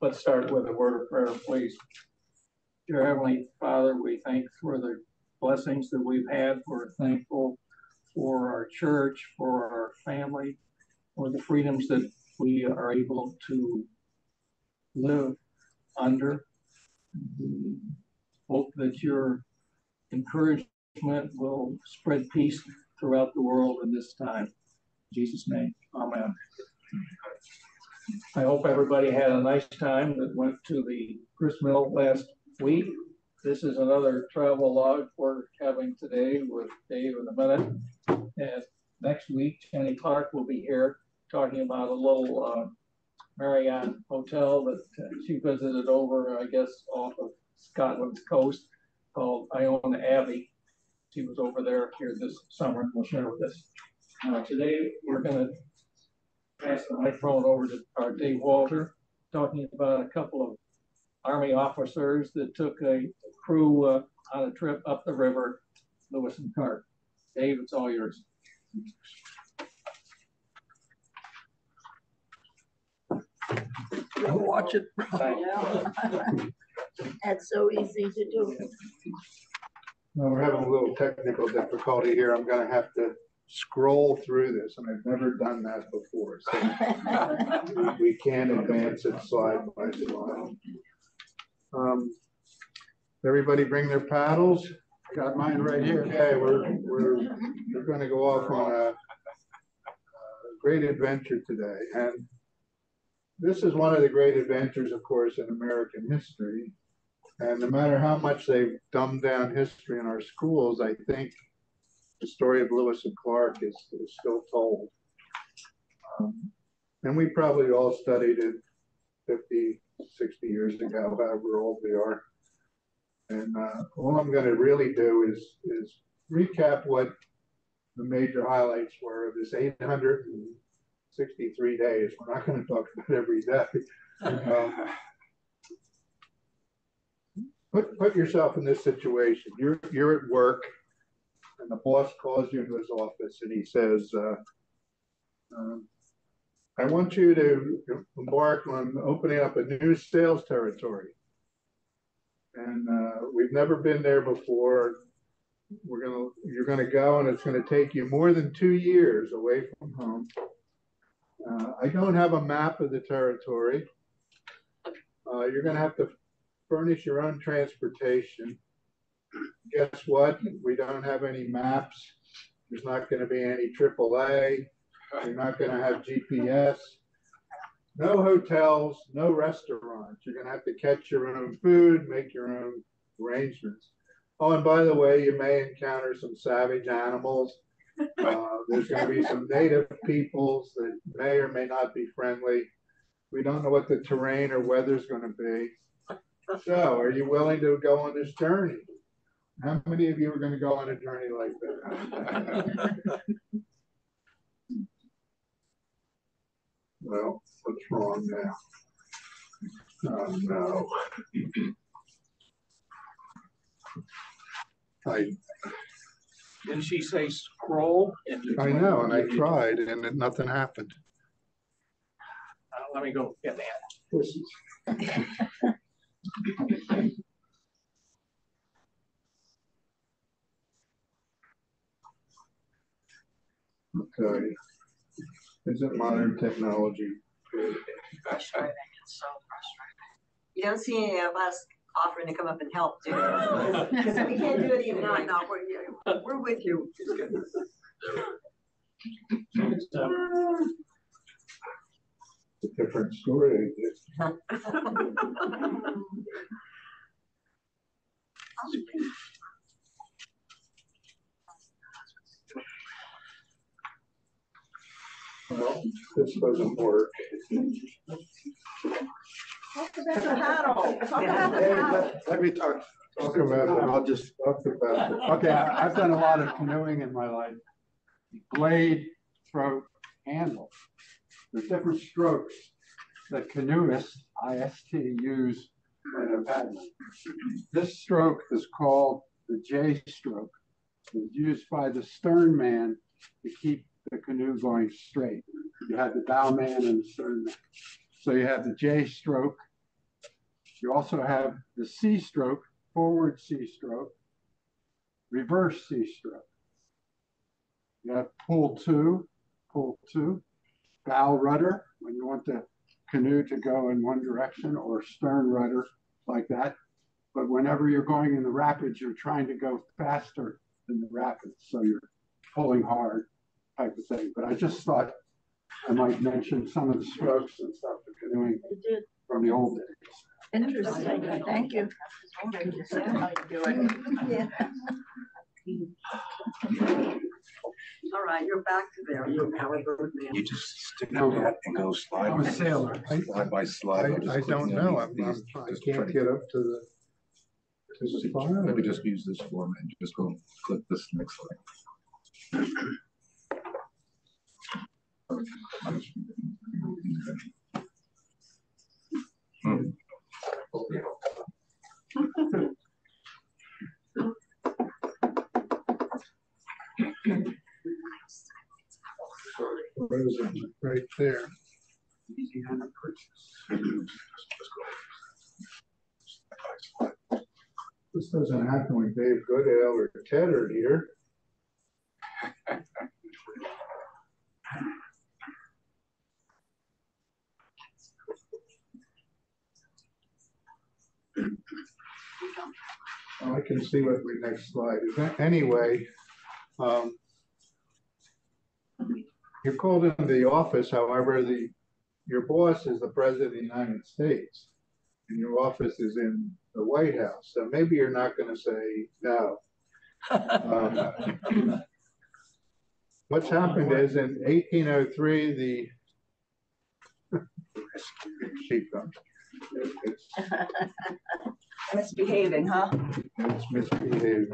Let's start with a word of prayer, please. Dear Heavenly Father, we thank for the blessings that we've had. We're thankful for our church, for our family, for the freedoms that we are able to live under. We hope that your encouragement will spread peace throughout the world in this time. In Jesus' name, amen. I hope everybody had a nice time that went to the grist mill last week. This is another travel log we're having today with Dave in a minute. And next week, Jenny Clark will be here talking about a little Marriott hotel that she visited over, I guess, off of Scotland's coast called Iona Abbey. She was over there here this summer and will share with us. Today, we're going to pass the microphone over to our Dave Walter, talking about a couple of Army officers that took a crew on a trip up the river, Lewis and Clark. Dave, it's all yours. Watch it. That's so easy to do. Well, we're having a little technical difficulty here. I'm going to have to scroll through this, and I've never done that before. So we can advance it slide by slide. Everybody bring their paddles. Got mine right here. Okay, we're going to go off on a great adventure today, and this is one of the great adventures, of course, in American history. And no matter how much they've dumbed down history in our schools, I think the story of Lewis and Clark is still told. And we probably all studied it 50, 60 years ago, however old we are. And all I'm going to really do is recap what the major highlights were of this 863 days. We're not going to talk about every day. Put yourself in this situation. You're at work, and the boss calls you into his office, and he says, I want you to embark on opening up a new sales territory. And we've never been there before. You're gonna go, and it's gonna take you more than 2 years away from home. I don't have a map of the territory. You're gonna have to furnish your own transportation. Guess what? We don't have any maps. There's not going to be any AAA. You're not going to have GPS. No hotels, no restaurants. You're going to have to catch your own food, make your own arrangements. Oh, and by the way, you may encounter some savage animals. There's going to be some native peoples that may or may not be friendly. We don't know what the terrain or weather's going to be. So, are you willing to go on this journey? How many of you are going to go on a journey like that? Well, what's wrong now? Oh, no. Didn't she say scroll? I know, and I tried, and nothing happened. Let me go get that. Okay. Isn't modern technology good? Frustrating. It's so frustrating. You don't see any of us offering to come up and help, do you? Because we can't do it even. No, we're with you. It's a different story. Well, this doesn't work. Talk about the paddle. Talk about the paddle. Let me talk about it. I'll just talk about it. Okay, I've done a lot of canoeing in my life. Blade, throat, handle. There's different strokes that canoeists, IST, use in a paddle. This stroke is called the J stroke. It's used by the stern man to keep the canoe going straight. You have the bow man and the stern man. So you have the J stroke, You also have the C stroke, forward C stroke, reverse C stroke. You have pull two, bow rudder when you want the canoe to go in one direction, or stern rudder like that. But whenever you're going in the rapids, you're trying to go faster than the rapids. So you're pulling hard type of thing. But I just thought I might mention some of the strokes and stuff for canoeing from the old days. Interesting. Thank you. Yeah. All right, you're back to there. You're Howard Birdman. You just stick it out and go slide. I'm a sailor. Slide by slide. I don't know. I can't get up to the file. Maybe just use this form and just go click this next line. Right there. Louisiana Purchase. This doesn't happen when Dave Goodale or Ted are here. I can see what the next slide is. Anyway, you're called into the office. However, your boss is the President of the United States, and your office is in the White House. So maybe you're not going to say no. What's happened is in 1803, Misbehaving, huh? it's misbehaving.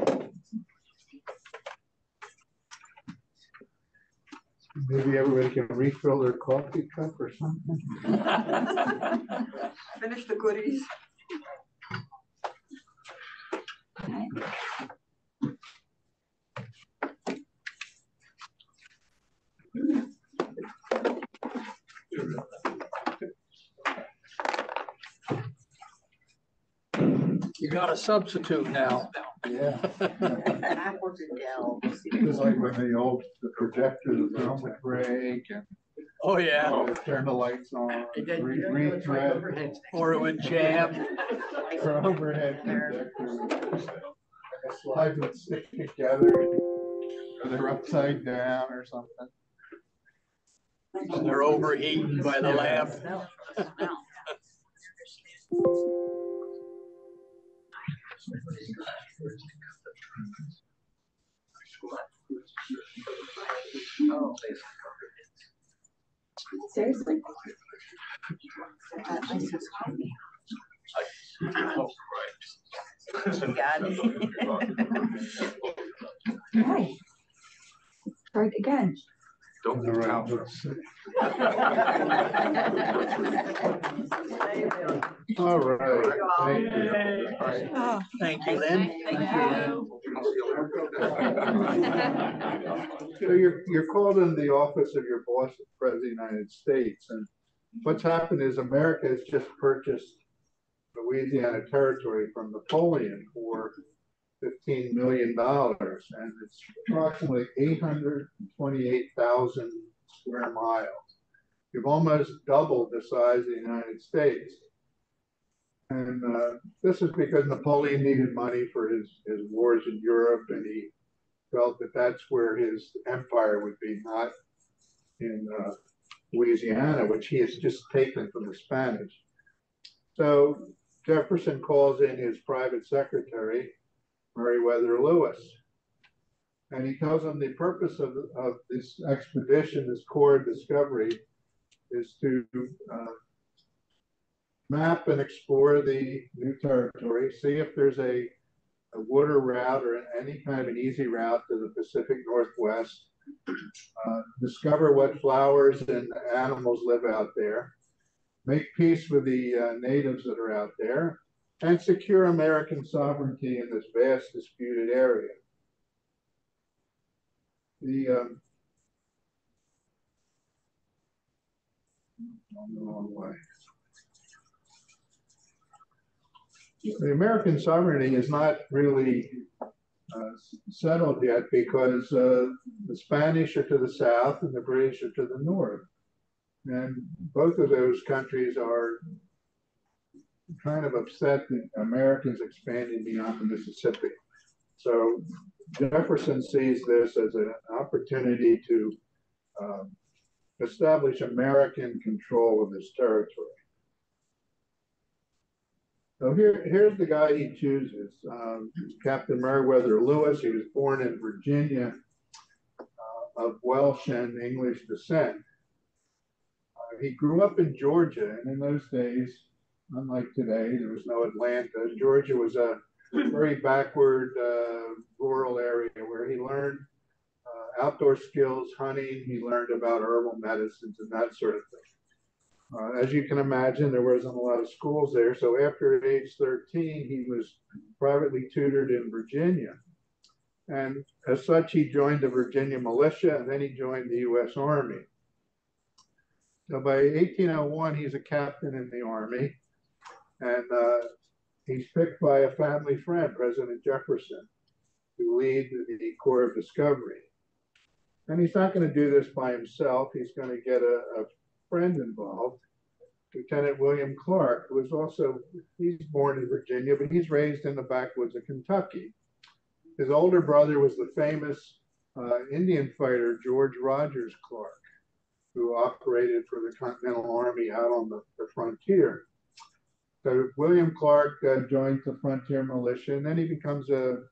Maybe everybody can refill their coffee cup or something. Finish the goodies. You got a substitute now. Yeah. Backwards and down. Just like when the projector, the film would break and Oh, yeah. turn the lights on, retread, Or it would jam. for overhead projector. The slides would stick together, or they're upside down or something. And they're overheating by the lamp. Seriously? Got it. Right. Try it again. Don't leave town. All right, thank you. Oh, Thank you, Lynn. Thank you. So you're called in the office of your boss, the President of the United States, and what's happened is America has just purchased Louisiana Territory from Napoleon for $15 million, and it's approximately 828,000 square miles. You've almost doubled the size of the United States. And this is because Napoleon needed money for his wars in Europe, and he felt that that's where his empire would be, not in Louisiana, which he has just taken from the Spanish. So Jefferson calls in his private secretary, Meriwether Lewis, and he tells him the purpose of this expedition, this core discovery, is to map and explore the new territory, see if there's a water route or any kind of an easy route to the Pacific Northwest, discover what flowers and animals live out there, make peace with the natives that are out there, and secure American sovereignty in this vast disputed area. On the wrong way. the American sovereignty is not really settled yet because the Spanish are to the south and the British are to the north. And both of those countries are kind of upset that Americans expanding beyond the Mississippi. So Jefferson sees this as an opportunity to establish American control of this territory. So here's the guy he chooses, Captain Meriwether Lewis. He was born in Virginia of Welsh and English descent. He grew up in Georgia, and in those days, unlike today, there was no Atlanta. Georgia was a very backward rural area where he learned outdoor skills, hunting. He learned about herbal medicines and that sort of thing. As you can imagine, there wasn't a lot of schools there. So after age 13, he was privately tutored in Virginia. And as such, he joined the Virginia militia, and then he joined the U.S. Army. So by 1801, he's a captain in the Army. And he's picked by a family friend, President Jefferson, to lead the Corps of Discovery. And he's not going to do this by himself. He's going to get a friend involved, Lieutenant William Clark, who is also, he's born in Virginia, but he's raised in the backwoods of Kentucky. His older brother was the famous Indian fighter, George Rogers Clark, who operated for the Continental Army out on the frontier. So William Clark joins the frontier militia, and then he becomes a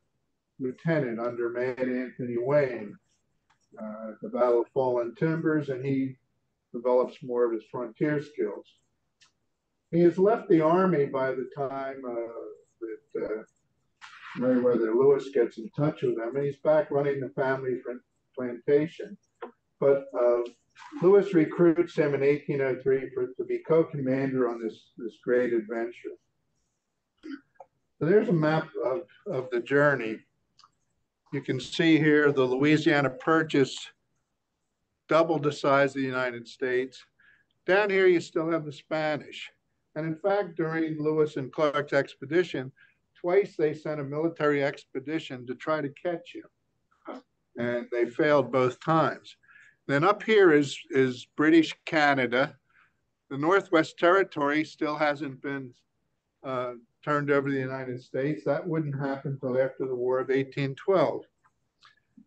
lieutenant under Mad Anthony Wayne at the Battle of Fallen Timbers, and he develops more of his frontier skills. He has left the Army by the time that Meriwether Lewis gets in touch with him, and he's back running the family plantation. But Lewis recruits him in 1803 to be co-commander on this great adventure. So there's a map of the journey. You can see here the Louisiana Purchase doubled the size of the United States. Down here, you still have the Spanish. And in fact, during Lewis and Clark's expedition, twice they sent a military expedition to try to catch him. And they failed both times. Then up here is British Canada. The Northwest Territory still hasn't been turned over to the United States. That wouldn't happen until after the War of 1812.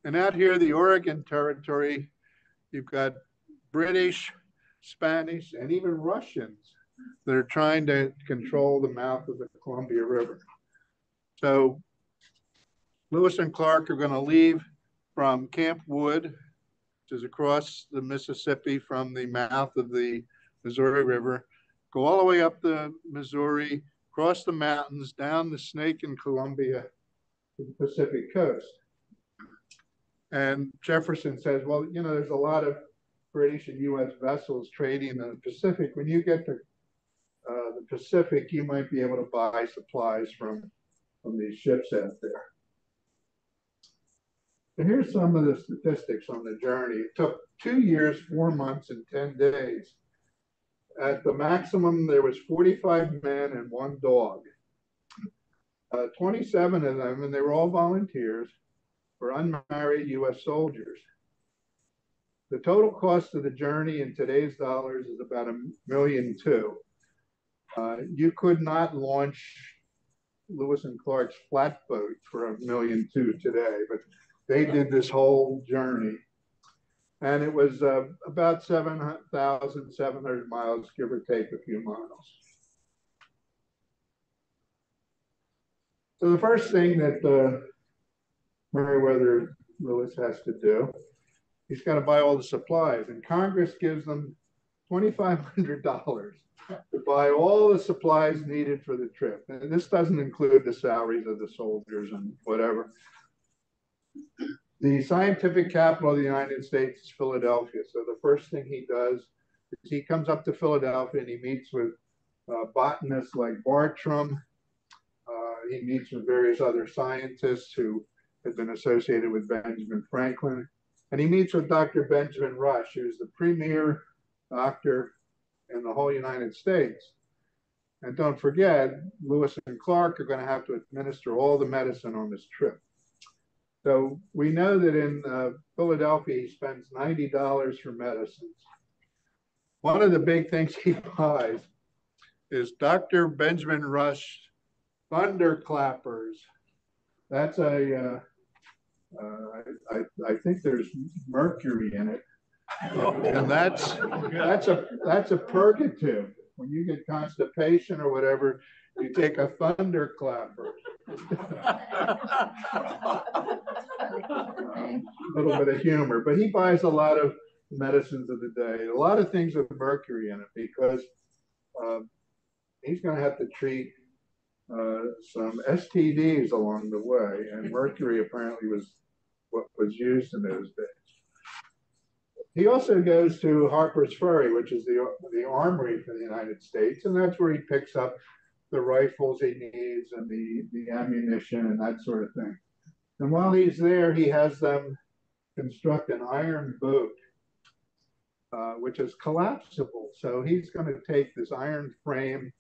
And out here, the Oregon Territory, you've got British, Spanish, and even Russians that are trying to control the mouth of the Columbia River. So Lewis and Clark are going to leave from Camp Wood, which is across the Mississippi from the mouth of the Missouri River, go all the way up the Missouri, cross the mountains, down the Snake and Columbia to the Pacific coast. And Jefferson says, well, you know, there's a lot of British and U.S. vessels trading in the Pacific. When you get to the Pacific, you might be able to buy supplies from these ships out there. And here's some of the statistics on the journey. It took 2 years, 4 months, and 10 days. At the maximum, there was 45 men and 1 dog. 27 of them, and they were all volunteers, were unmarried U.S. soldiers. The total cost of the journey in today's dollars is about $1.2 million. You could not launch Lewis and Clark's flatboat for $1.2 million today, but they did this whole journey. And it was about 7,700 miles, give or take a few miles. So the first thing that Meriwether Lewis has to do, he's got to buy all the supplies. And Congress gives them $2,500 to buy all the supplies needed for the trip. And this doesn't include the salaries of the soldiers and whatever. The scientific capital of the United States is Philadelphia. So the first thing he does is he comes up to Philadelphia and he meets with botanists like Bartram. He meets with various other scientists who had been associated with Benjamin Franklin. And he meets with Dr. Benjamin Rush, who's the premier doctor in the whole United States. And don't forget, Lewis and Clark are going to have to administer all the medicine on this trip. So we know that in Philadelphia, he spends $90 for medicines. One of the big things he buys is Dr. Benjamin Rush Thunderclappers. That's I think there's mercury in it. And that's a purgative. When you get constipation or whatever, you take a thunderclapper. A little bit of humor, but he buys a lot of medicines of the day, a lot of things with mercury in it, because he's going to have to treat some STDs along the way, and mercury apparently was what was used in those days. He also goes to Harper's Ferry, which is the armory for the United States, and that's where he picks up the rifles he needs and the ammunition and that sort of thing. And while he's there, he has them construct an iron boat, which is collapsible. So he's going to take this iron frame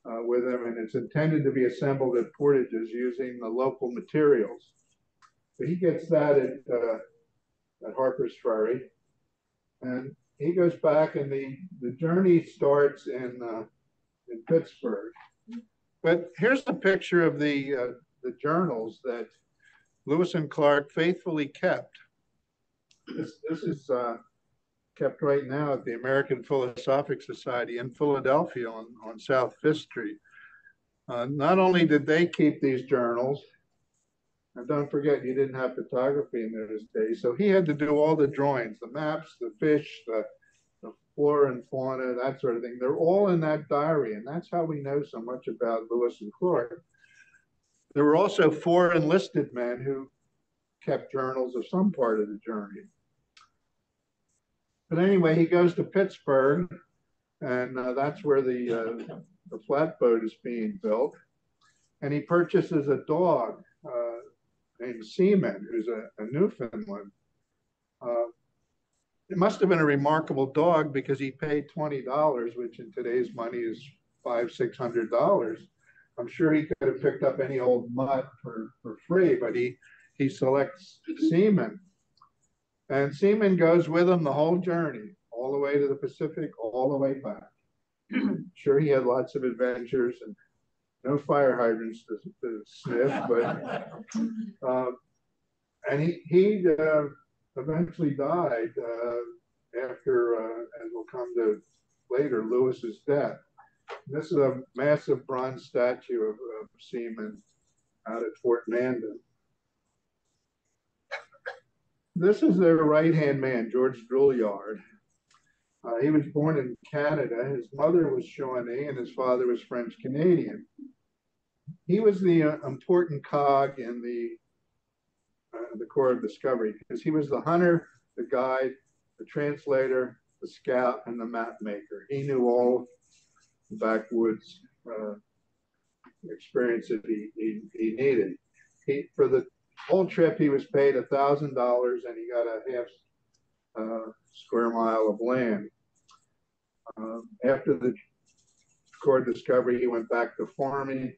with him, and it's intended to be assembled at portages using the local materials. So he gets that at Harper's Ferry. And he goes back, and the journey starts in Pittsburgh. But here's a picture of the journals that Lewis and Clark faithfully kept. This is kept right now at the American Philosophic Society in Philadelphia on South Fifth Street. Not only did they keep these journals, and don't forget, you didn't have photography in those days. So he had to do all the drawings, the maps, the fish, the flora and fauna, that sort of thing. They're all in that diary. And that's how we know so much about Lewis and Clark. There were also 4 enlisted men who kept journals of some part of the journey. But anyway, he goes to Pittsburgh, and that's where the flatboat is being built. And he purchases a dog named Seaman, who's a Newfoundland. It must have been a remarkable dog because he paid $20, which in today's money is $500–600. I'm sure he could have picked up any old mutt for free, but he selects Seaman. And Seaman goes with him the whole journey, all the way to the Pacific, all the way back. Sure, he had lots of adventures and no fire hydrants to sniff, but and he eventually died after, as we'll come to later, Lewis's death. This is a massive bronze statue of Seaman out at Fort Mandan. This is their right-hand man, George Drouillard. He was born in Canada. His mother was Shawnee and his father was French-Canadian. He was the important cog in the Corps of Discovery because he was the hunter, the guide, the translator, the scout, and the map maker. He knew all the backwoods experience that he needed. For the whole trip, he was paid $1,000 and he got a half square mile of land. After the Corps of Discovery, he went back to farming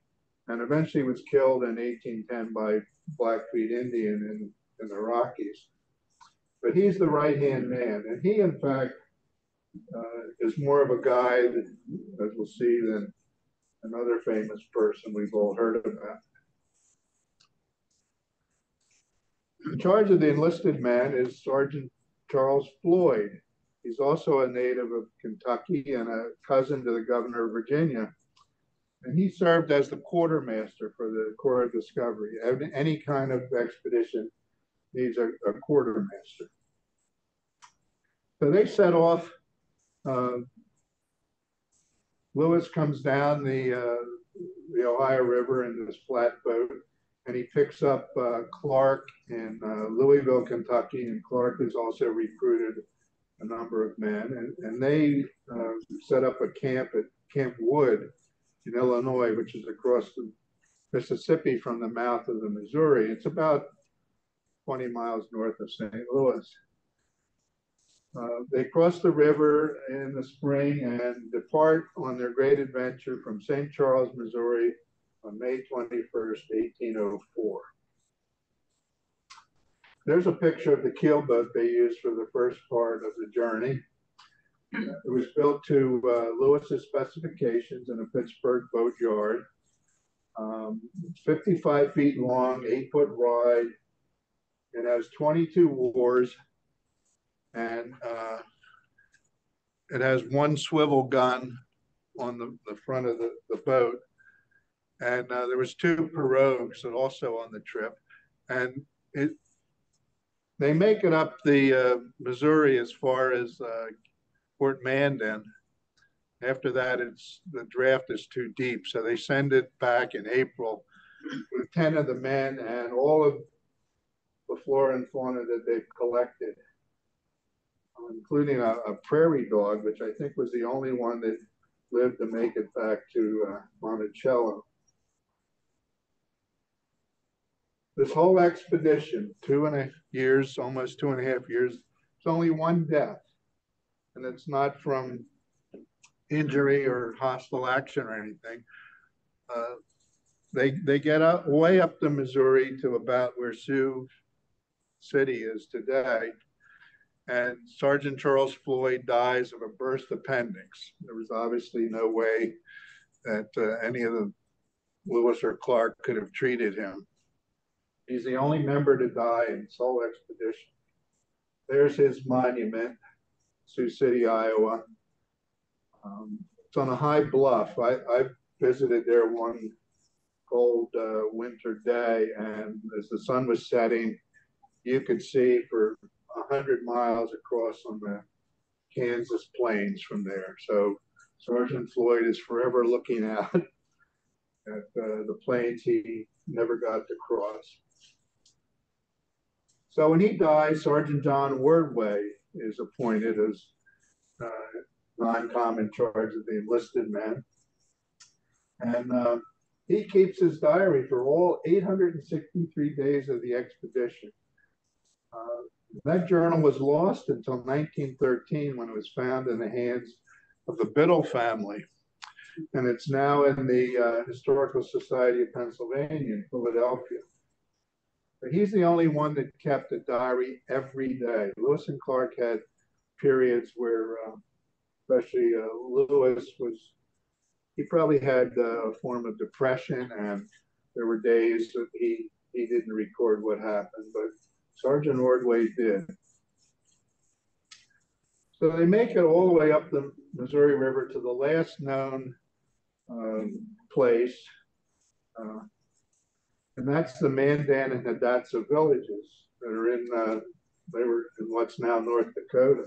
and eventually was killed in 1810 by Blackfeet Indian in the Rockies. But he's the right-hand man, and he, in fact, is more of a guide, as we'll see, than another famous person we've all heard about. In charge of the enlisted man is Sergeant Charles Floyd. He's also a native of Kentucky and a cousin to the governor of Virginia. And he served as the quartermaster for the Corps of Discovery. Any kind of expedition needs a quartermaster. So they set off. Lewis comes down the Ohio River in this flatboat, and he picks up Clark in Louisville, Kentucky, and Clark has also recruited a number of men, and they set up a camp at Camp Wood in Illinois, which is across the Mississippi from the mouth of the Missouri. It's about 20 miles north of St. Louis. They cross the river in the spring and depart on their great adventure from St. Charles, Missouri on May 21st, 1804. There's a picture of the keelboat they used for the first part of the journey. It was built to Lewis's specifications in a Pittsburgh boat yard. It's 55 feet long, 8-foot wide. It has 22 oars, and it has one swivel gun on the front of the boat. And there was 2 pirogues also on the trip. And they make it up the Missouri as far as Fort Mandan. After that, the draft is too deep, so they send it back in April with 10 of the men and all of the flora and fauna that they've collected, including a prairie dog, which I think was the only one that lived to make it back to Monticello. This whole expedition, 2.5 years, almost 2.5 years, it's only one death. And it's not from injury or hostile action or anything. They get way up the Missouri to about where Sioux City is today. And Sergeant Charles Floyd dies of a burst appendix. There was obviously no way that any of the Lewis or Clark could have treated him. He's the only member to die in this whole expedition. There's his monument, Sioux City, Iowa. It's on a high bluff. I visited there one cold winter day, and as the sun was setting, you could see for 100 miles across on the Kansas plains from there. So Sergeant Floyd is forever looking out at the plains he never got to cross. So when he dies, Sergeant John Wordway is appointed as non-com in charge of the enlisted men. And he keeps his diary for all 863 days of the expedition. That journal was lost until 1913 when it was found in the hands of the Biddle family. And it's now in the Historical Society of Pennsylvania in Philadelphia. But he's the only one that kept a diary every day. Lewis and Clark had periods where, especially Lewis he probably had a form of depression, and there were days that he didn't record what happened, but Sergeant Ordway did. So they make it all the way up the Missouri River to the last known place, and that's the Mandan and Hidatsa villages that are they were in what's now North Dakota.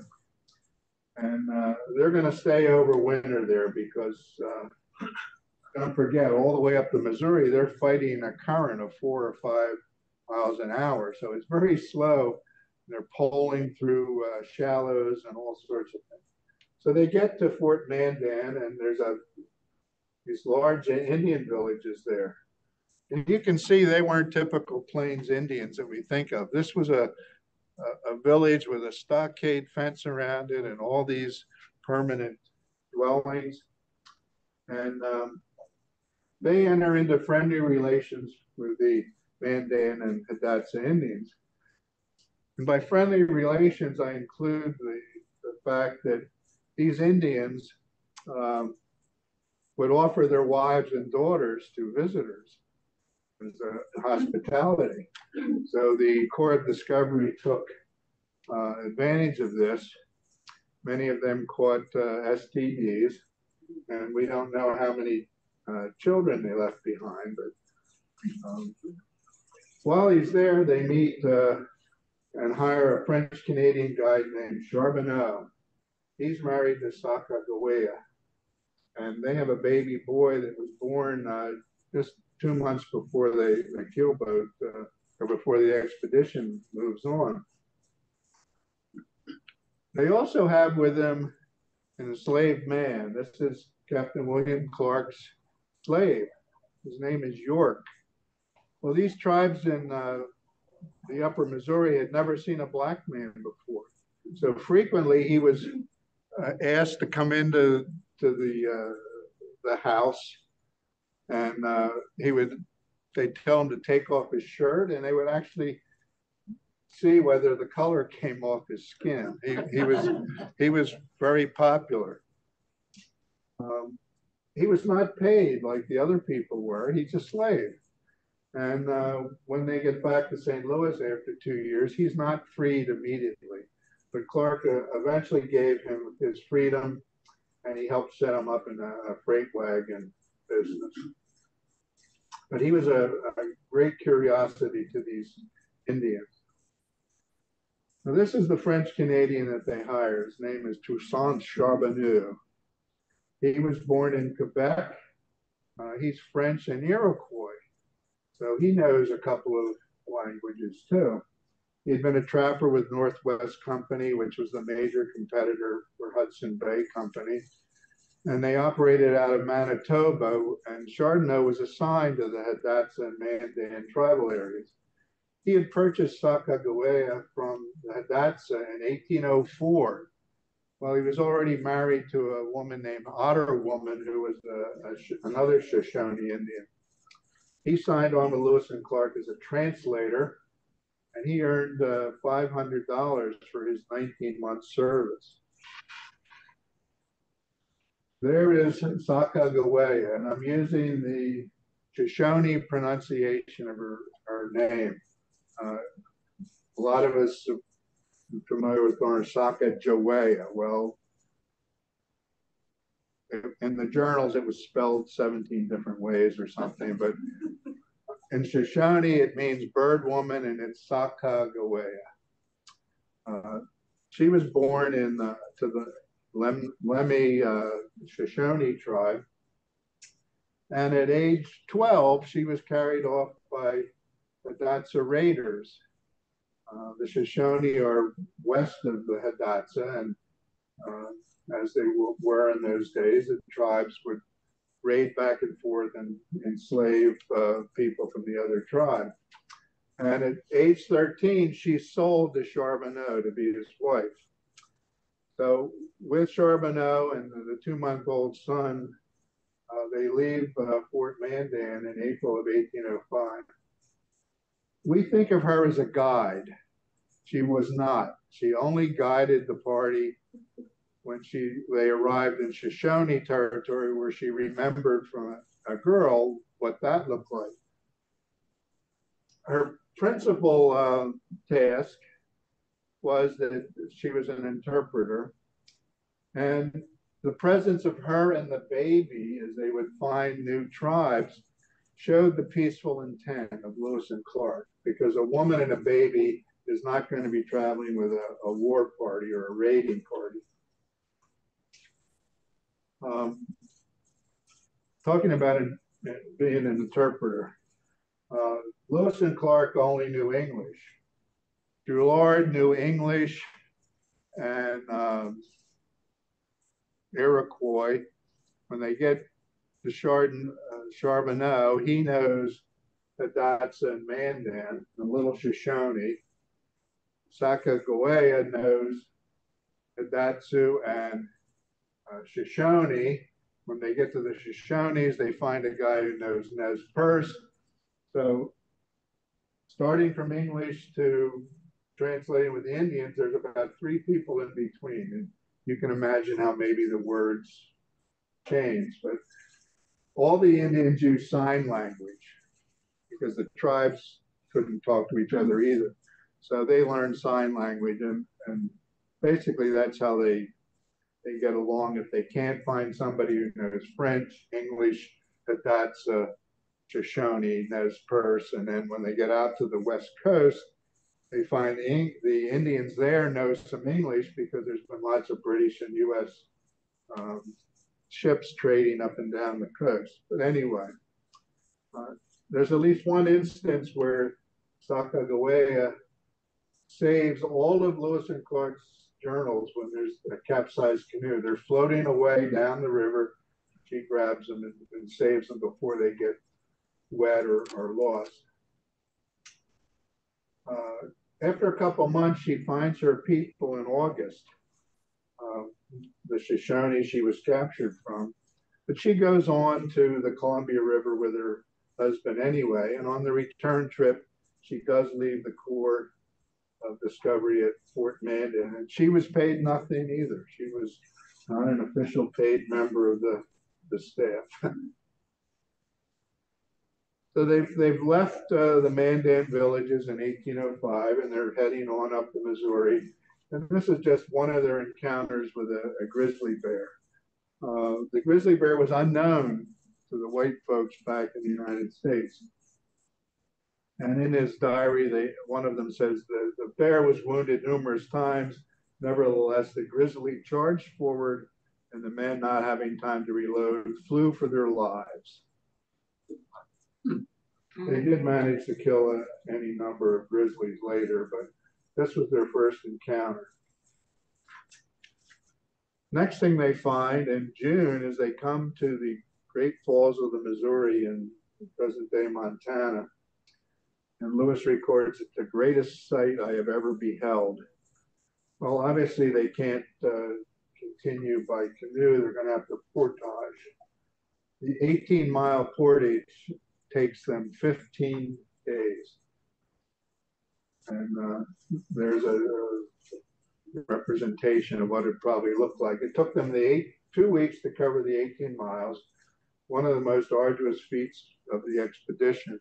And they're going to stay over winter there because, don't forget, all the way up the Missouri, they're fighting a current of 4 or 5 miles an hour. So it's very slow. They're poling through shallows and all sorts of things. So they get to Fort Mandan, and there's these large Indian villages there. And you can see they weren't typical Plains Indians that we think of. This was a village with a stockade fence around it and all these permanent dwellings. And they enter into friendly relations with the Mandan and Hidatsa Indians. And by friendly relations, I include the fact that these Indians would offer their wives and daughters to visitors as a hospitality. So the Corps of Discovery took advantage of this. Many of them caught STDs, and we don't know how many children they left behind. But while he's there, they meet and hire a French-Canadian guide named Charbonneau. He's married to Sacagawea, and they have a baby boy that was born just 2 months before the keelboat, or before the expedition moves on. They also have with them an enslaved man. This is Captain William Clark's slave. His name is York. Well, these tribes in the upper Missouri had never seen a black man before. So frequently he was asked to come into the house, and they'd tell him to take off his shirt, and they would actually see whether the color came off his skin. He was very popular. He was not paid like the other people were. He's a slave. And when they get back to St. Louis after 2 years, he's not freed immediately. But Clark eventually gave him his freedom, and he helped set him up in a freight wagon business. But he was a great curiosity to these Indians. Now, this is the French Canadian that they hired. His name is Toussaint Charbonneau. He was born in Quebec. He's French and Iroquois, so he knows a couple of languages too. He'd been a trapper with Northwest Company, which was the major competitor for Hudson Bay Company. And they operated out of Manitoba, and Charbonneau was assigned to the Hidatsa and Mandan tribal areas. He had purchased Sacagawea from the Hidatsa in 1804. Well, he was already married to a woman named Otter Woman, who was another Shoshone Indian. He signed on with Lewis and Clark as a translator, and he earned $500 for his 19-month service. There is Sacagawea, and I'm using the Shoshone pronunciation of her name. A lot of us are familiar with going Sacagawea. Well, in the journals, it was spelled 17 different ways or something, but in Shoshone, it means bird woman, and it's Sacagawea. She was born to the Lemhi Shoshone tribe, and at age 12, she was carried off by the Hidatsa raiders. The Shoshone are west of the Hidatsa, and as they were in those days, the tribes would raid back and forth and enslave people from the other tribe. And at age 13, she's sold to Charbonneau to be his wife. So with Charbonneau and the 2-month-old son, they leave Fort Mandan in April of 1805. We think of her as a guide. She was not. She only guided the party when they arrived in Shoshone territory, where she remembered from a girl what that looked like. Her principal task was that she was an interpreter, and the presence of her and the baby as they would find new tribes showed the peaceful intent of Lewis and Clark, because a woman and a baby is not going to be traveling with a war party or a raiding party. Talking about being an interpreter, Lewis and Clark only knew English. Drouillard knew English and Iroquois. When they get to Charbonneau, he knows Hidatsa and Mandan, the little Shoshone. Sacagawea knows Hidatsa and Shoshone. When they get to the Shoshones, they find a guy who knows Nez Perce. So starting from English to translating with the Indians, there's about 3 people in between. And you can imagine how maybe the words change. But all the Indians use sign language because the tribes couldn't talk to each other either. So they learn sign language, and basically that's how they get along. If they can't find somebody who knows French, English, Hidatsa, Shoshone, Nez Perce, and then when they get out to the West Coast, they find the Indians there know some English because there's been lots of British and U.S. Ships trading up and down the coast. But anyway, there's at least one instance where Sacagawea saves all of Lewis and Clark's journals when there's a capsized canoe. They're floating away down the river. She grabs them and saves them before they get wet or lost. After a couple months, she finds her people in August, the Shoshone she was captured from. But she goes on to the Columbia River with her husband anyway. And on the return trip, she does leave the Corps of Discovery at Fort Mandan. And she was paid nothing either. She was not an official paid member of the staff. So they've left the Mandan villages in 1805, and they're heading on up the Missouri. And this is just one of their encounters with a grizzly bear. The grizzly bear was unknown to the white folks back in the United States. And in his diary, one of them says the bear was wounded numerous times. Nevertheless, the grizzly charged forward, and the men, not having time to reload, flew for their lives. They did manage to kill any number of grizzlies later, but this was their first encounter. Next thing they find in June is they come to the Great Falls of the Missouri in present-day Montana. And Lewis records, it's the greatest sight I have ever beheld. Well, obviously they can't continue by canoe. They're going to have to portage. The 18-mile portage takes them 15 days. And there's a representation of what it probably looked like. It took them 2 weeks to cover the 18 miles, one of the most arduous feats of the expedition.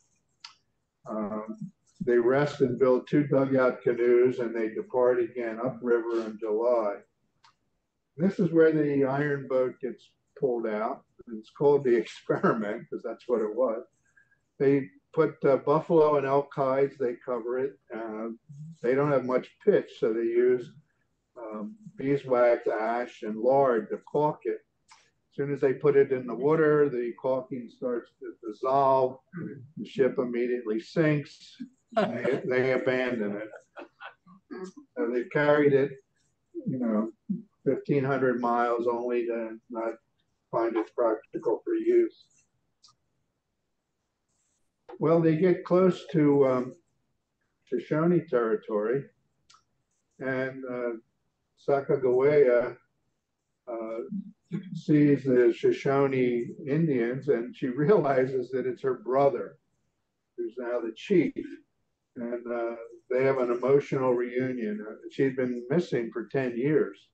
They rest and build 2 dugout canoes, and they depart again upriver in July. This is where the iron boat gets pulled out. It's called the Experiment because that's what it was. They put buffalo and elk hides, they cover it. They don't have much pitch, so they use beeswax, ash, and lard to caulk it. As soon as they put it in the water, the caulking starts to dissolve. The ship immediately sinks. And they abandon it. They carried it, 1,500 miles only to not find it practical for use. Well, they get close to Shoshone territory, and Sacagawea sees the Shoshone Indians, and she realizes that it's her brother, who's now the chief, and they have an emotional reunion. She'd been missing for 10 years.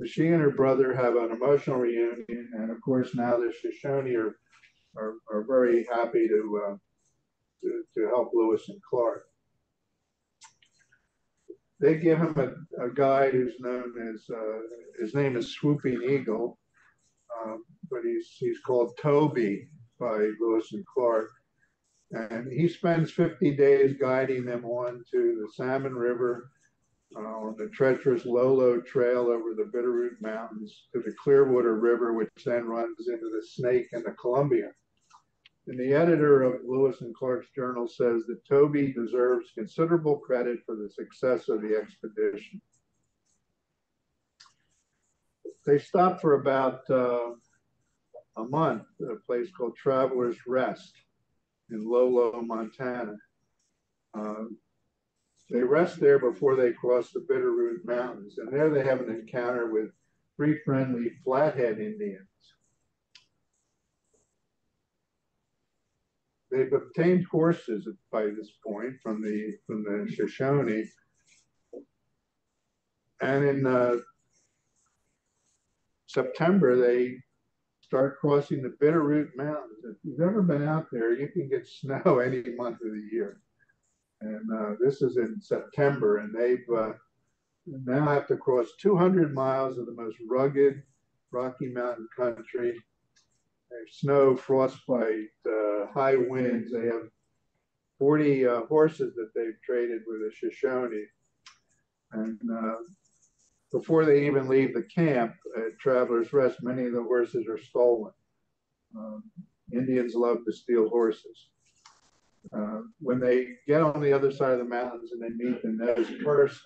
She and her brother have an emotional reunion, and of course now the Shoshone are very happy to help Lewis and Clark. They give him a guide who's known as, his name is Swooping Eagle, but he's called Toby by Lewis and Clark. And he spends 50 days guiding them on to the Salmon River, on the treacherous Lolo Trail over the Bitterroot Mountains to the Clearwater River, which then runs into the Snake and the Columbia. And the editor of Lewis and Clark's journal says that Toby deserves considerable credit for the success of the expedition. They stopped for about a month at a place called Traveler's Rest in Lolo, Montana. They rest there before they cross the Bitterroot Mountains, and there they have an encounter with 3 friendly Flathead Indians. They've obtained horses by this point from the Shoshone, and in September they start crossing the Bitterroot Mountains. If you've ever been out there, you can get snow any month of the year. And this is in September, and they've now have to cross 200 miles of the most rugged Rocky Mountain country. There's snow, frostbite, high winds. They have 40 horses that they've traded with the Shoshone. And before they even leave the camp at Traveler's Rest, many of the horses are stolen. Indians love to steal horses. When they get on the other side of the mountains and they meet the Nez Perce,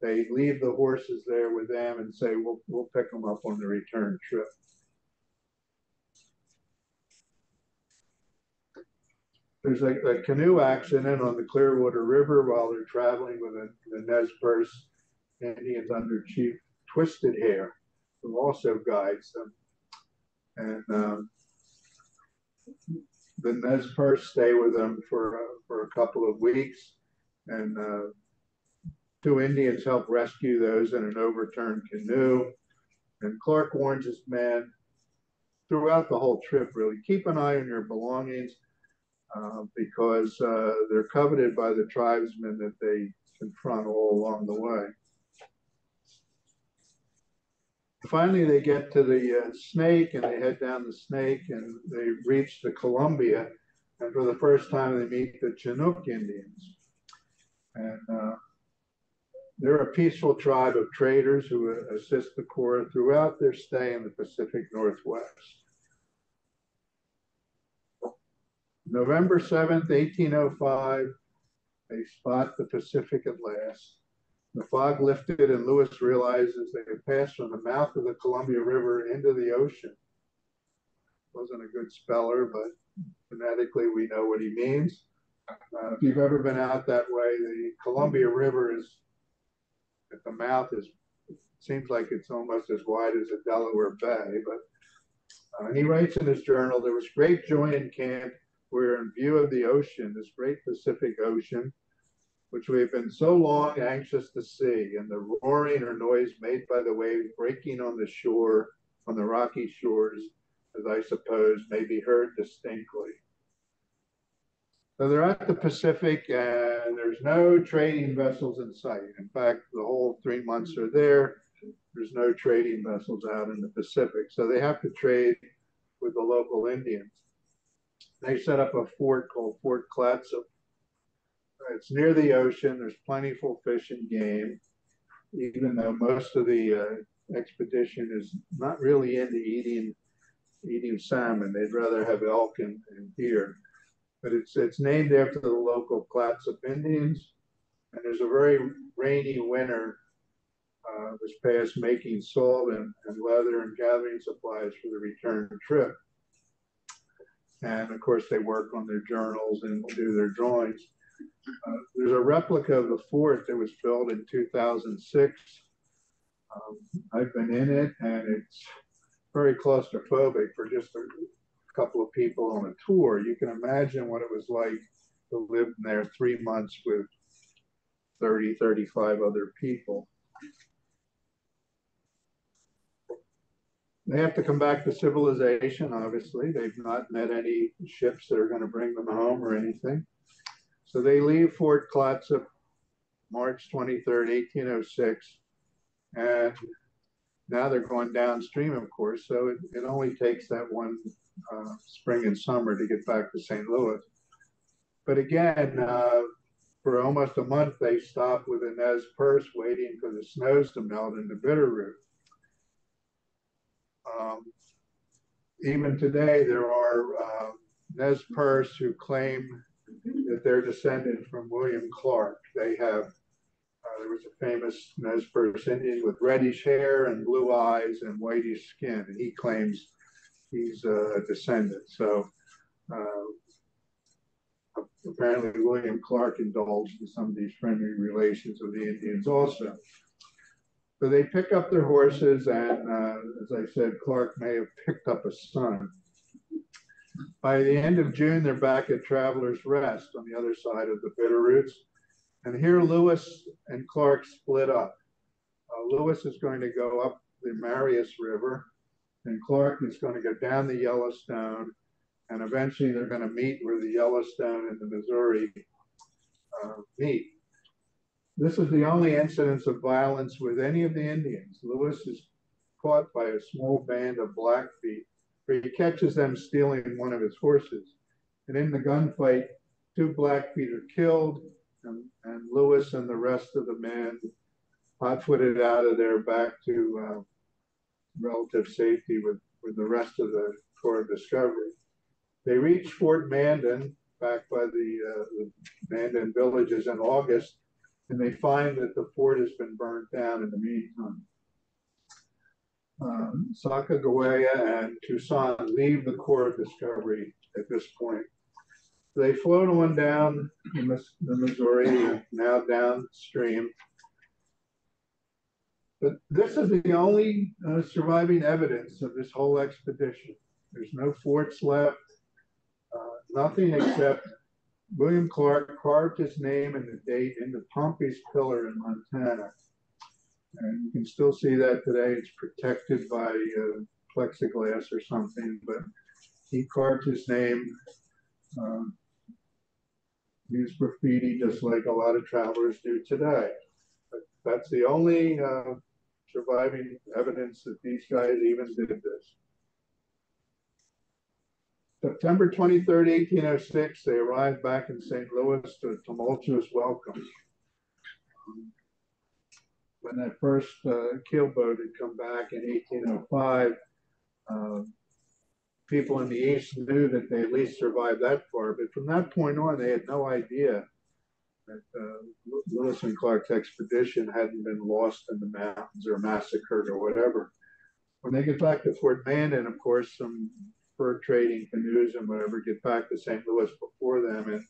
they leave the horses there with them and say, we'll pick them up on the return trip. there's a canoe accident on the Clearwater River while they're traveling with the Nez Perce Indians under Chief Twisted Hair, who also guides them. And the Nez Perce stay with them for a couple of weeks, and two Indians help rescue those in an overturned canoe. And Clark warns his men throughout the whole trip, really, keep an eye on your belongings because they're coveted by the tribesmen that they confront all along the way. Finally, they get to the Snake, and they head down the Snake, and they reach the Columbia, and for the first time they meet the Chinook Indians. And they're a peaceful tribe of traders who assist the Corps throughout their stay in the Pacific Northwest. November 7th, 1805, they spot the Pacific at last. The fog lifted, and Lewis realizes they had passed from the mouth of the Columbia River into the ocean. Wasn't a good speller, but phonetically we know what he means. If you've ever been out that way, the Columbia River is at the mouth seems like it's almost as wide as the Delaware Bay. But he writes in his journal, there was great joy in camp. We're in view of the ocean, this great Pacific Ocean, which we have been so long anxious to see, and the roaring or noise made by the waves breaking on the shore, on the rocky shores, as I suppose, may be heard distinctly. So they're at the Pacific, and there's no trading vessels in sight. In fact, the whole 3 months are there. There's no trading vessels out in the Pacific. So they have to trade with the local Indians. They set up a fort called Fort Clatsop. It's near the ocean. There's plentiful fish and game, even though most of the expedition is not really into eating salmon. They'd rather have elk and deer. But it's named after the local Clatsop Indians. And there's a very rainy winter this past, making salt and leather and gathering supplies for the return trip. And of course, they work on their journals and do their drawings. There's a replica of the fort that was built in 2006. I've been in it, and it's very claustrophobic for just a couple of people on a tour. You can imagine what it was like to live in there 3 months with 30, 35 other people. They have to come back to civilization, obviously. They've not met any ships that are going to bring them home or anything. So they leave Fort Clatsop March 23rd, 1806. And now they're going downstream, of course. So it only takes that one spring and summer to get back to St. Louis. But again, for almost a month, they stopped with the Nez Perce waiting for the snows to melt into Bitterroot. Even today, there are Nez Perce who claim that they're descended from William Clark. They have, there was a famous Nez Perce Indian with reddish hair and blue eyes and whitish skin, and he claims he's a descendant. So apparently William Clark indulged in some of these friendly relations with the Indians also. So they pick up their horses, and as I said, Clark may have picked up a son. By the end of June, they're back at Travelers Rest on the other side of the Bitterroots. And here Lewis and Clark split up. Lewis is going to go up the Marias River, and Clark is going to go down the Yellowstone, and eventually they're going to meet where the Yellowstone and the Missouri meet. This is the only incidence of violence with any of the Indians. Lewis is caught by a small band of Blackfeet, where he catches them stealing one of his horses. And in the gunfight, 2 Blackfeet are killed, and Lewis and the rest of the men hot-footed out of there back to relative safety with the rest of the Corps of Discovery. They reach Fort Mandan, back by the Mandan villages in August, and they find that the fort has been burned down in the meantime. Sacagawea and Toussaint leave the Corps of Discovery at this point. They float on down the Missouri, now downstream. But this is the only surviving evidence of this whole expedition. There's no forts left, nothing except William Clark carved his name and the date into Pompey's Pillar in Montana. And you can still see that today. It's protected by plexiglass or something, but he carved his name, used graffiti just like a lot of travelers do today. But that's the only surviving evidence that these guys even did this. September 23rd, 1806, they arrived back in St. Louis to a tumultuous welcome. When that first keelboat had come back in 1805, people in the East knew that they at least survived that far, but from that point on, they had no idea that Lewis and Clark's expedition hadn't been lost in the mountains or massacred or whatever. When they get back to Fort Mandan, of course, some fur trading canoes and whatever get back to St. Louis before them, and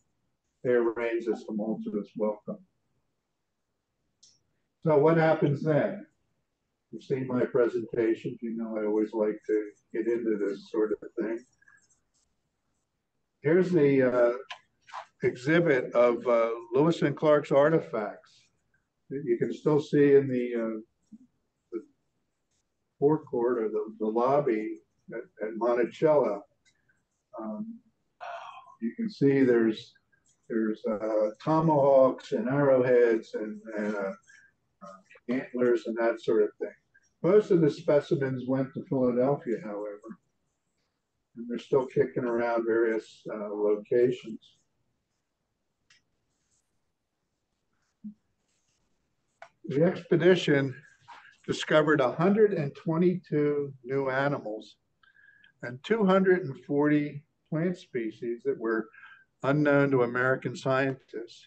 they arrange this tumultuous welcome. So what happens then? You've seen my presentations. You know I always like to get into this sort of thing. Here's the exhibit of Lewis and Clark's artifacts that you can still see in the forecourt or the lobby at Monticello. You can see there's tomahawks and arrowheads and antlers and that sort of thing. Most of the specimens went to Philadelphia, however, and they're still kicking around various locations. The expedition discovered 122 new animals and 240 plant species that were unknown to American scientists.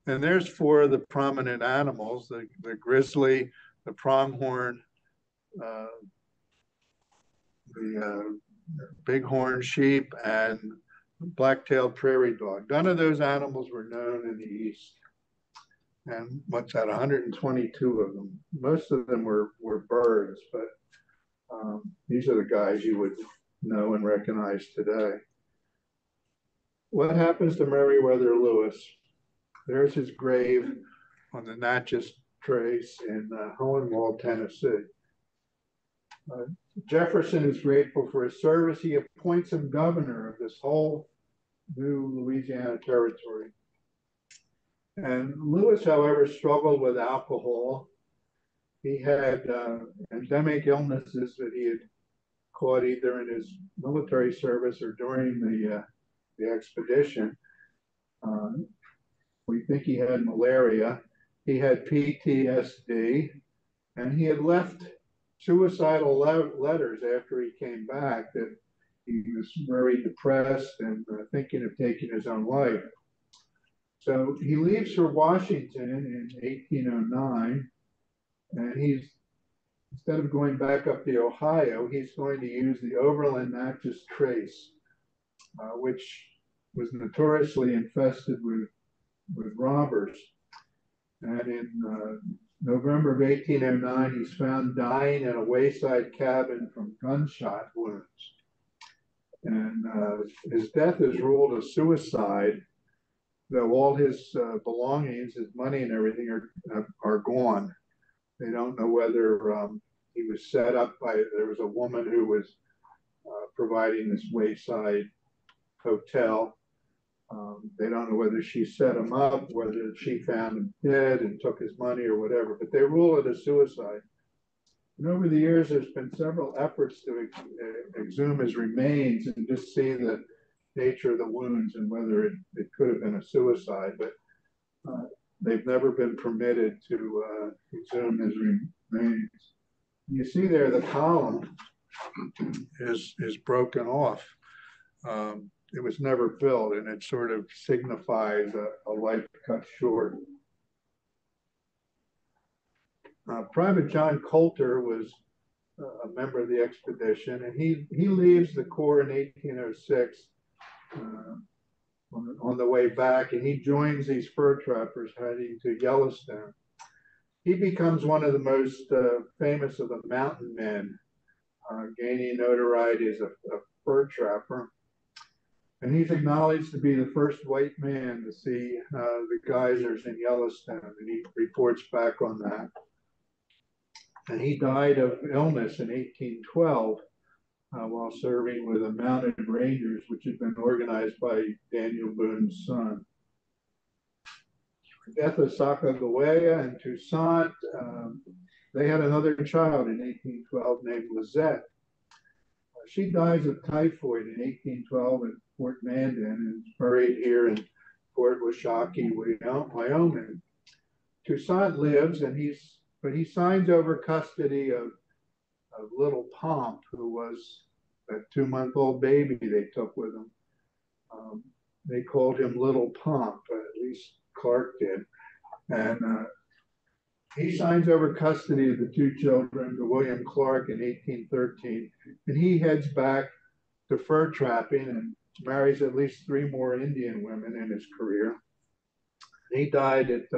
And there's four of the prominent animals, the grizzly, the pronghorn, the bighorn sheep, and black-tailed prairie dog. None of those animals were known in the East. And what's that, 122 of them. Most of them were birds, but these are the guys you would know and recognize today. What happens to Meriwether Lewis? There's his grave on the Natchez Trace in Hohenwald, Tennessee. Jefferson is grateful for his service. He appoints him governor of this whole new Louisiana territory. And Lewis, however, struggled with alcohol. He had endemic illnesses that he had caught either in his military service or during the expedition. We think he had malaria. He had PTSD, and he had left suicidal letters after he came back that he was very depressed and thinking of taking his own life. So he leaves for Washington in 1809, and instead of going back up the Ohio, he's going to use the Overland Natchez Trace, which was notoriously infested with robbers. And in November of 1809, he's found dying in a wayside cabin from gunshot wounds. And his death is ruled a suicide, though all his belongings, his money and everything are gone. They don't know whether he was set up there was a woman who was providing this wayside hotel. They don't know whether she set him up, whether she found him dead and took his money or whatever, but they rule it a suicide. And over the years, there's been several efforts to exhume his remains and just see the nature of the wounds and whether it could have been a suicide, but they've never been permitted to exhume his remains. You see there the column is broken off. It was never built, and it sort of signifies a life cut short. Private John Coulter was a member of the expedition, and he leaves the Corps in 1806 on the way back, and he joins these fur trappers heading to Yellowstone. He becomes one of the most famous of the mountain men, gaining notoriety as a fur trapper. And he's acknowledged to be the first white man to see the geysers in Yellowstone, and he reports back on that. And he died of illness in 1812 while serving with the Mounted Rangers, which had been organized by Daniel Boone's son. The death of Sacagawea and Toussaint, they had another child in 1812 named Lizette. She dies of typhoid in 1812 at Fort Mandan and is buried here in Fort Washakie, Wyoming. Toussaint lives, and he signs over custody of little Pomp, who was that 2-month-old baby they took with them. They called him Little Pomp, at least Clark did. And he signs over custody of the 2 children to William Clark in 1813, and he heads back to fur trapping and marries at least 3 more Indian women in his career. He died at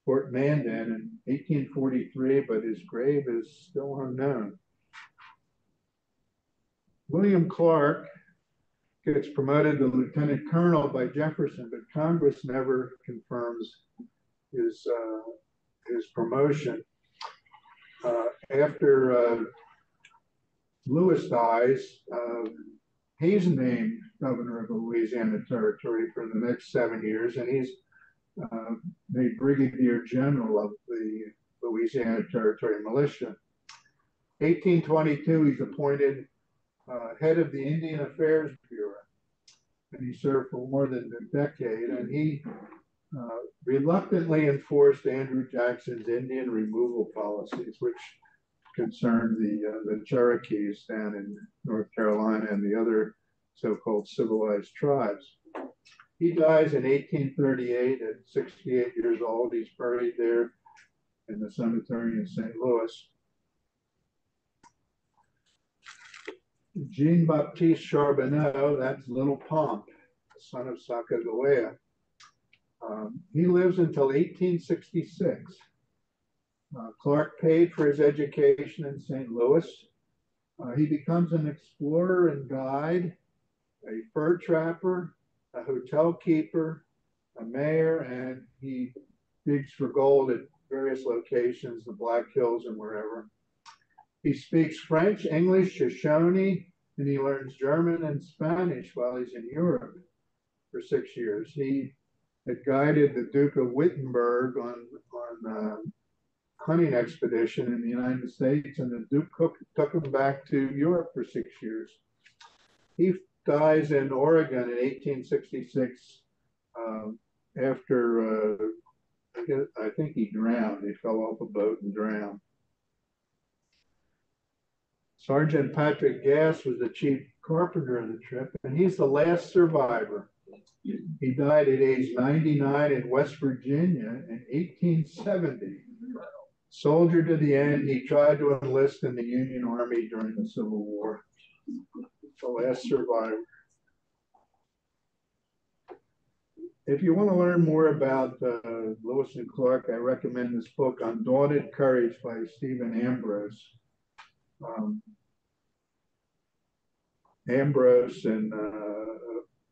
Fort Mandan in 1843, but his grave is still unknown. William Clark gets promoted to lieutenant colonel by Jefferson, but Congress never confirms his promotion. After Lewis dies, he's named governor of the Louisiana Territory for the next 7 years, and he's made brigadier general of the Louisiana Territory Militia. 1822, he's appointed head of the Indian Affairs Bureau, and he served for more than a decade, and he reluctantly enforced Andrew Jackson's Indian removal policies, which concerned the Cherokees down in North Carolina and the other so-called civilized tribes. He dies in 1838 at 68 years old. He's buried there in the cemetery in St. Louis. Jean-Baptiste Charbonneau, that's Little Pomp, the son of Sacagawea. He lives until 1866. Clark paid for his education in St. Louis. He becomes an explorer and guide, a fur trapper, a hotel keeper, a mayor, and he digs for gold at various locations, the Black Hills and wherever. He speaks French, English, Shoshone, and he learns German and Spanish while he's in Europe for 6 years. He had guided the Duke of Wittenberg on hunting expedition in the United States, and the Duke took him back to Europe for 6 years. He dies in Oregon in 1866 after, I think he drowned. He fell off a boat and drowned. Sergeant Patrick Gass was the chief carpenter of the trip, and he's the last survivor. He died at age 99 in West Virginia in 1870. Soldier to the end, he tried to enlist in the Union Army during the Civil War. The last survivor. If you want to learn more about Lewis and Clark, I recommend this book, Undaunted Courage by Stephen Ambrose. Ambrose and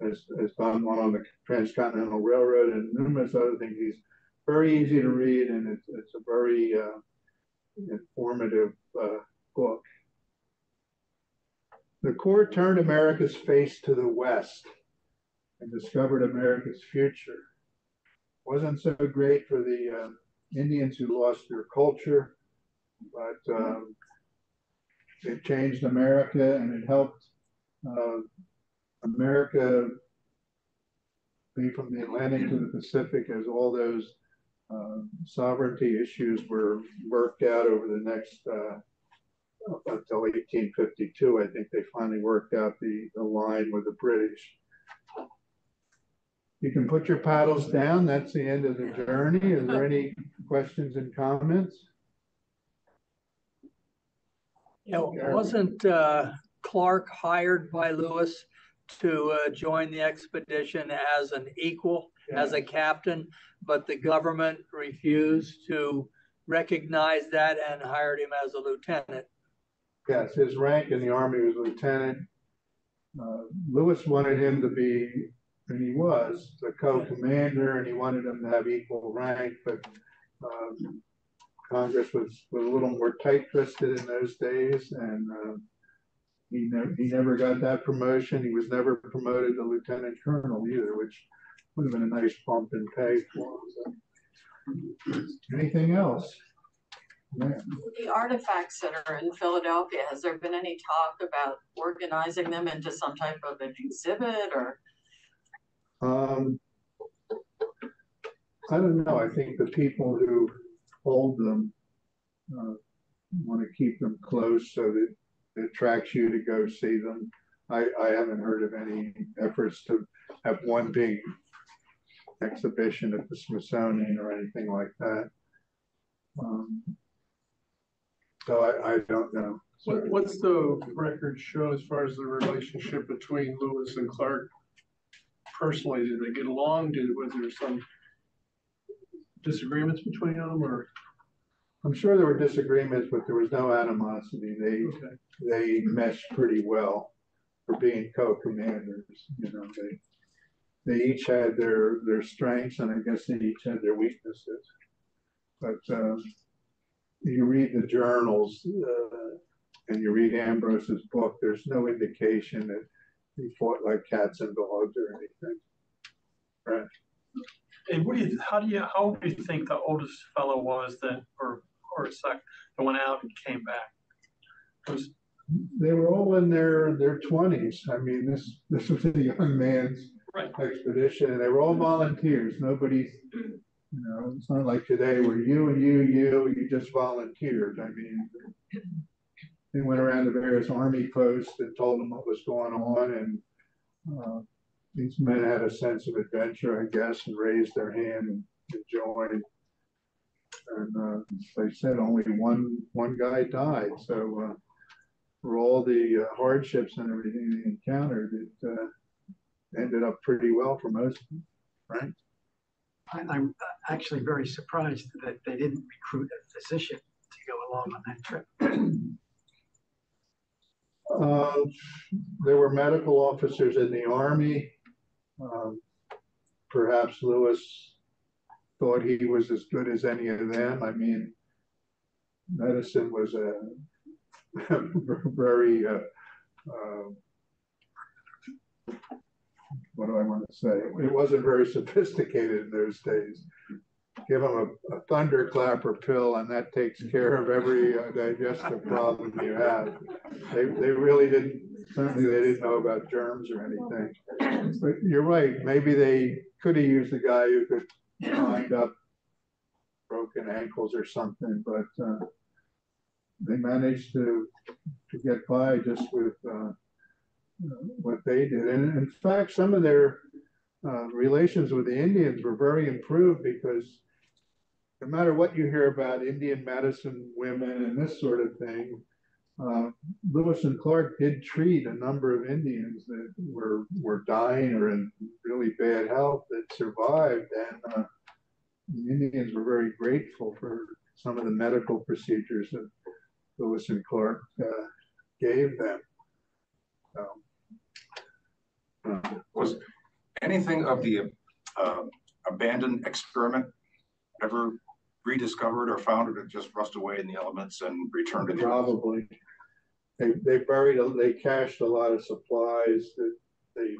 has done one on the Transcontinental Railroad and numerous other things. He's very easy to read, and it's a very informative book. The Corps turned America's face to the West and discovered America's future. Wasn't so great for the Indians who lost their culture, but it changed America, and it helped America be from the Atlantic to the Pacific as all those sovereignty issues were worked out over the next up until 1852. I think they finally worked out the line with the British. You can put your paddles down. That's the end of the journey. Is there any questions and comments? Yeah, wasn't Clark hired by Lewis to join the expedition as an equal, as a captain, but the government refused to recognize that and hired him as a lieutenant. Yes, his rank in the Army was lieutenant. Lewis wanted him to be, and he was, the co-commander, and he wanted him to have equal rank, but Congress was a little more tight-fisted in those days, and he never got that promotion. He was never promoted to lieutenant colonel either, which would have been a nice bump in pay for him. So. Anything else? Yeah. The artifacts that are in Philadelphia, has there been any talk about organizing them into some type of an exhibit or? I don't know. I think the people who hold them want to keep them close so that it attracts you to go see them. I haven't heard of any efforts to have one big exhibition at the Smithsonian or anything like that. So I don't know. What's the record show as far as the relationship between Lewis and Clark personally? Did they get along? Was there some disagreements between them, or? I'm sure there were disagreements, but there was no animosity. They meshed pretty well for being co-commanders. You know, they each had their strengths, and I guess they each had their weaknesses. But you read the journals and you read Ambrose's book, there's no indication that he fought like cats and dogs or anything. Right. And how do you think the oldest fellow was that, or that went out and came back? They were all in their 20s. I mean, this was a young man's expedition, and they were all volunteers. Nobody's, you know, it's not like today where you just volunteered. I mean, they went around the various army posts and told them what was going on, and these men had a sense of adventure, I guess, and raised their hand and joined. And they said only one guy died. So for all the hardships and everything they encountered, it ended up pretty well for most of them, right? I'm actually very surprised that they didn't recruit a physician to go along on that trip. There were medical officers in the Army. Perhaps Lewis thought he was as good as any of them. I mean, medicine was a very, what do I want to say? It wasn't very sophisticated in those days. Give them a thunderclapper pill and that takes care of every digestive problem you have. They really didn't, certainly they didn't know about germs or anything. But you're right, maybe they could have used a guy who could wind up broken ankles or something, but they managed to get by just with what they did. And in fact, some of their relations with the Indians were very improved, because no matter what you hear about Indian medicine, women, and this sort of thing, Lewis and Clark did treat a number of Indians that were dying or in really bad health that survived, and the Indians were very grateful for some of the medical procedures that Lewis and Clark gave them. Was anything of the abandoned experiment ever rediscovered or found, or it just rust away in the elements and returned to the Probably. They cached a lot of supplies that they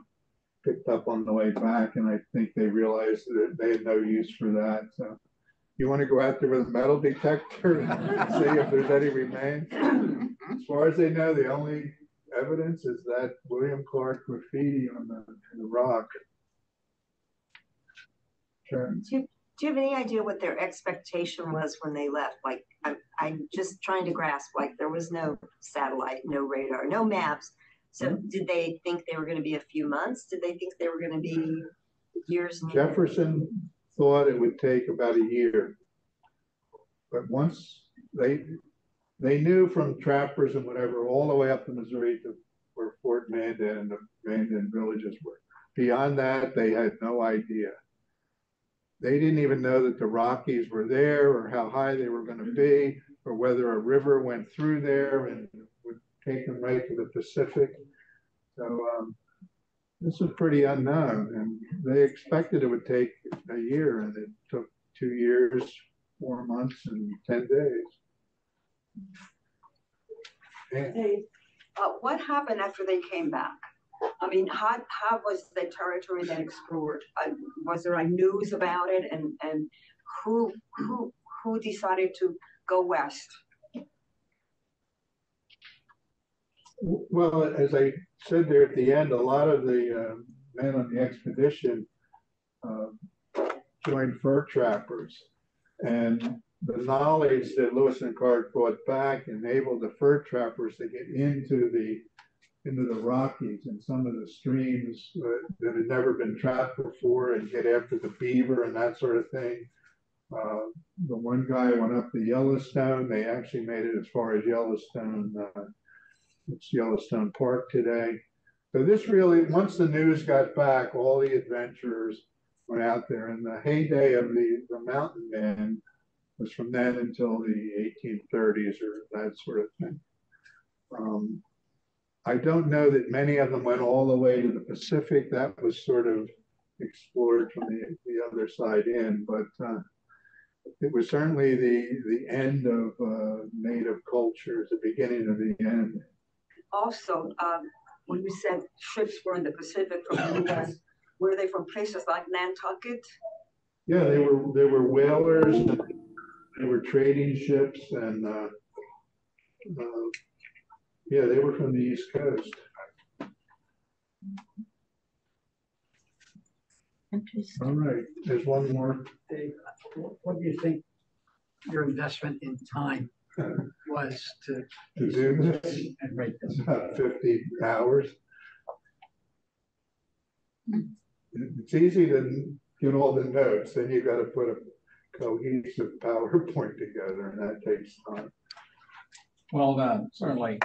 picked up on the way back, and I think they realized that they had no use for that. So you want to go out there with a metal detector and see if there's any remains? As far as they know, the only evidence is that William Clark graffiti on the rock. Sure. Do you have any idea what their expectation was when they left? Like, I'm just trying to grasp, like, there was no satellite, no radar, no maps. So did they think they were going to be a few months? Did they think they were going to be years? Jefferson thought it would take about a year. But once they knew from trappers and whatever, all the way up the Missouri to where Fort Mandan and the Mandan villages were. Beyond that, they had no idea. They didn't even know that the Rockies were there or how high they were going to be or whether a river went through there and would take them right to the Pacific. So this was pretty unknown, and they expected it would take a year, and it took 2 years, 4 months, and 10 days. Yeah. Dave, what happened after they came back? I mean, how was the territory then explored? Was there news about it, and who decided to go west? Well, as I said there at the end, a lot of the men on the expedition joined fur trappers, and the knowledge that Lewis and Clark brought back enabled the fur trappers to get into the Rockies and some of the streams that had never been trapped before and get after the beaver and that sort of thing. The one guy went up the Yellowstone. They actually made it as far as Yellowstone. It's Yellowstone Park today. So this really, once the news got back, all the adventurers went out there. And the heyday of the mountain men was from then until the 1830s or that sort of thing. I don't know that many of them went all the way to the Pacific. That was sort of explored from the other side in, but it was certainly the end of native cultures, the beginning of the end. Also, when you said ships were in the Pacific from the U.S., were they from places like Nantucket? Yeah, they were whalers. They were trading ships, and yeah, they were from the East Coast. Interesting. All right, there's one more. Dave, what do you think your investment in time was to do this? And rate this? About 50 hours. It's easy to get all the notes, then you got to put a cohesive PowerPoint together, and that takes time. Well done, certainly.